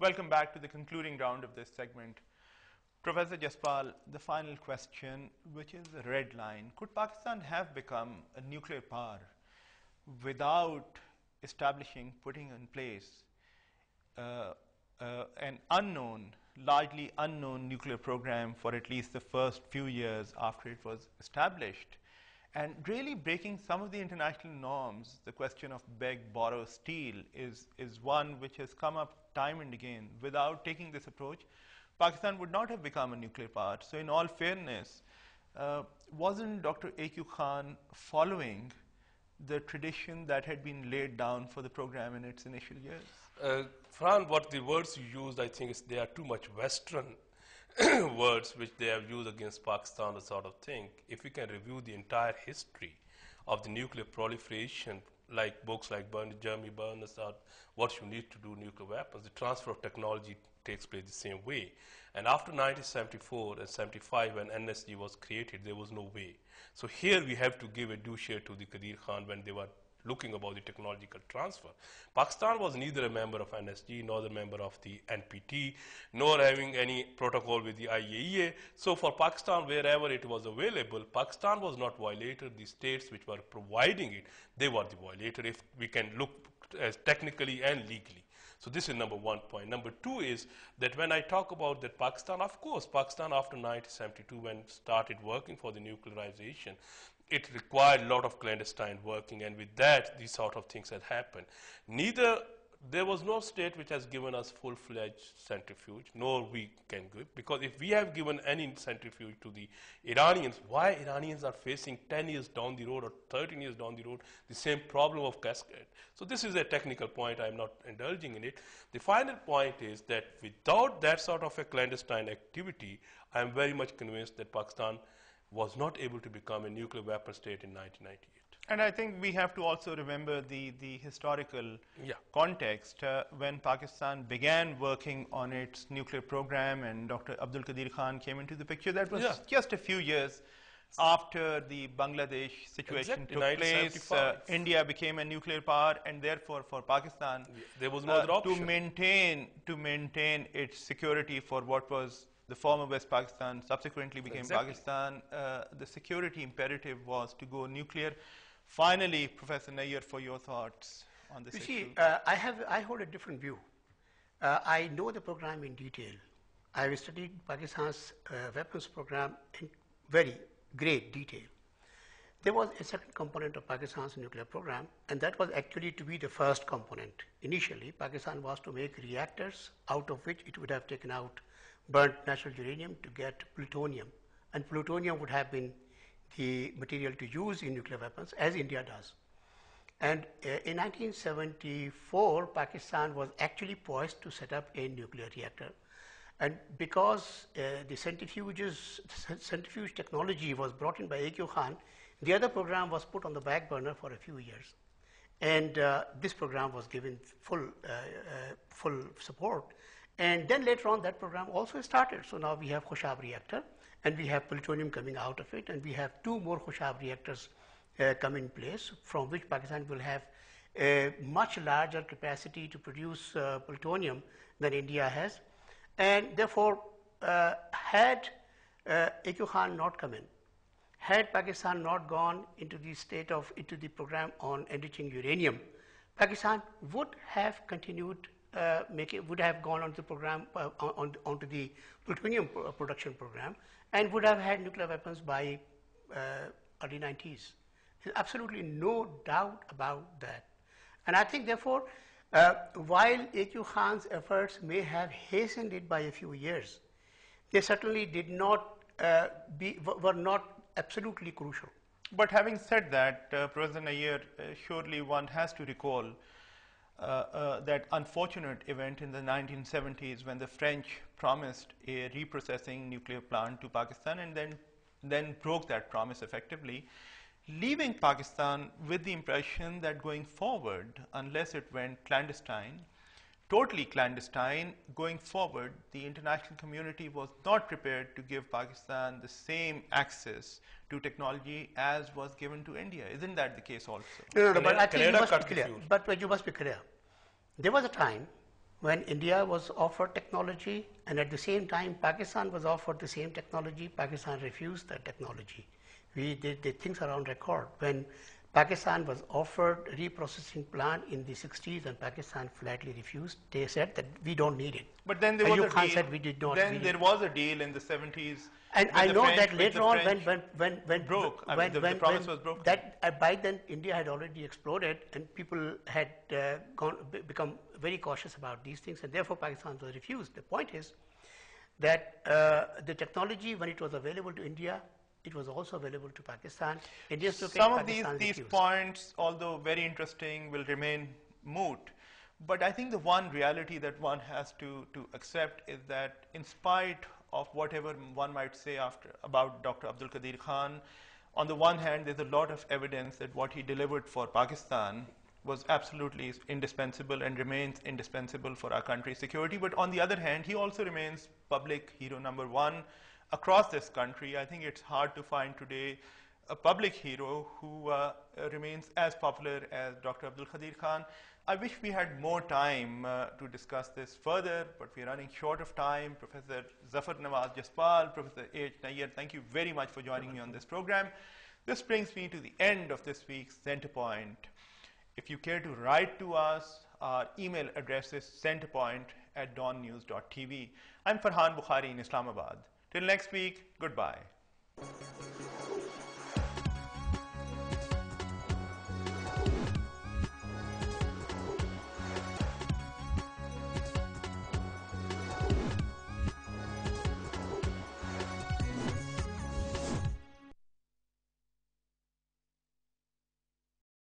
Welcome back to the concluding round of this segment. Professor Jaspal, the final question, which is a red line. Could Pakistan have become a nuclear power without establishing, putting in place an unknown, largely unknown nuclear program for at least the first few years after it was established, and really breaking some of the international norms? The question of beg, borrow, steal is one which has come up time and again. Without taking this approach, Pakistan would not have become a nuclear power. So in all fairness, wasn't Dr. A.Q. Khan following the tradition that had been laid down for the program in its initial years? Fran, what the words you used, I think they are too much Western words which they have used against Pakistan, the sort of thing. If we can review the entire history of the nuclear proliferation, like books like Jeremy Bernard, What You Need to Do Nuclear Weapons, the transfer of technology takes place the same way. And after 1974 and 75, when NSG was created, there was no way. So here we have to give a due share to the Qadir Khan when they were looking about the technological transfer. Pakistan was neither a member of NSG nor a member of the NPT, nor having any protocol with the IAEA. So for Pakistan, wherever it was available, Pakistan was not violator. The states which were providing it, they were the violator, if we can look as technically and legally. So this is number one point. Number two is that when I talk about that Pakistan, of course, Pakistan after 1972, when started working for the nuclearization, it required a lot of clandestine working, and with that, these sort of things had happened. There was no state which has given us full-fledged centrifuge, nor we can give, because if we have given any centrifuge to the Iranians, why Iranians are facing 10 years down the road or 13 years down the road the same problem of cascade? So this is a technical point. I'm not indulging in it. The final point is that without that sort of a clandestine activity, I'm very much convinced that Pakistan was not able to become a nuclear weapon state in 1998. And I think we have to also remember the historical context. When Pakistan began working on its nuclear program and Dr. Abdul Qadir Khan came into the picture, that was just a few years after the Bangladesh situation took place. India became a nuclear power, and therefore for Pakistan, there was no other option. To maintain its security for what was the former West Pakistan, subsequently became Pakistan, the security imperative was to go nuclear. Finally, Professor Nayyar, for your thoughts on this issue. You see, I hold a different view. I know the program in detail. I have studied Pakistan's weapons program in very great detail. There was a second component of Pakistan's nuclear program, and that was actually to be the first component. Initially, Pakistan was to make reactors out of which it would have taken out burnt natural uranium to get plutonium, and plutonium would have been the material to use in nuclear weapons, as India does. And in 1974, Pakistan was actually poised to set up a nuclear reactor. And because the centrifuge technology was brought in by A.Q. Khan, the other program was put on the back burner for a few years. And this program was given full support. And then later on, that program also started. So now we have Khushab reactor, and we have plutonium coming out of it, and we have 2 more Khushab reactors come in place, from which Pakistan will have a much larger capacity to produce plutonium than India has. And therefore, had A.Q. Khan not come in, had Pakistan not gone into the program on enriching uranium, Pakistan would have continued would have gone on the program onto the plutonium production program, and would have had nuclear weapons by early 90s. There's absolutely no doubt about that. And I think, therefore, while A.Q. Khan's efforts may have hastened it by a few years, they certainly did not were not absolutely crucial. But having said that, Professor Nayyar, surely one has to recall that unfortunate event in the 1970s when the French promised a reprocessing nuclear plant to Pakistan and then broke that promise effectively, leaving Pakistan with the impression that going forward, unless it went clandestine, totally clandestine, going forward, the international community was not prepared to give Pakistan the same access to technology as was given to India. Isn't that the case also? No, but I think you must be clear. But you must be clear. There was a time when India was offered technology, and at the same time Pakistan was offered the same technology, Pakistan refused that technology. The things are on record. When Pakistan was offered a reprocessing plant in the 60s and Pakistan flatly refused, they said that we don't need it. But then there was Ayub a Khan deal. said we did not. Then there was a deal in the 70s. And with I the know French- that with later the on, French when broke, I mean, when, the when, promise when was broken. that by then India had already exploded, and people had become very cautious about these things, and therefore Pakistan was refused. The point is that the technology, when it was available to India, it was also available to Pakistan. Indians took Some it, of Pakistan these refused. points, although very interesting, will remain moot. But I think the one reality that one has to accept is that in spite of whatever one might say about Dr. Abdul Qadir Khan, on the one hand, there's a lot of evidence that what he delivered for Pakistan was absolutely indispensable and remains indispensable for our country's security. But on the other hand, he also remains public hero number one across this country. I think it's hard to find today a public hero who remains as popular as Dr. Abdul Qadir Khan. I wish we had more time to discuss this further, but we're running short of time. Professor Zafar Nawaz Jaspal, Professor H. Nayyar, thank you very much for joining me on this program. This brings me to the end of this week's Centerpoint. If you care to write to us, our email address is centerpoint@dawnnews.tv. I'm Farhan Bukhari in Islamabad. Till next week, goodbye.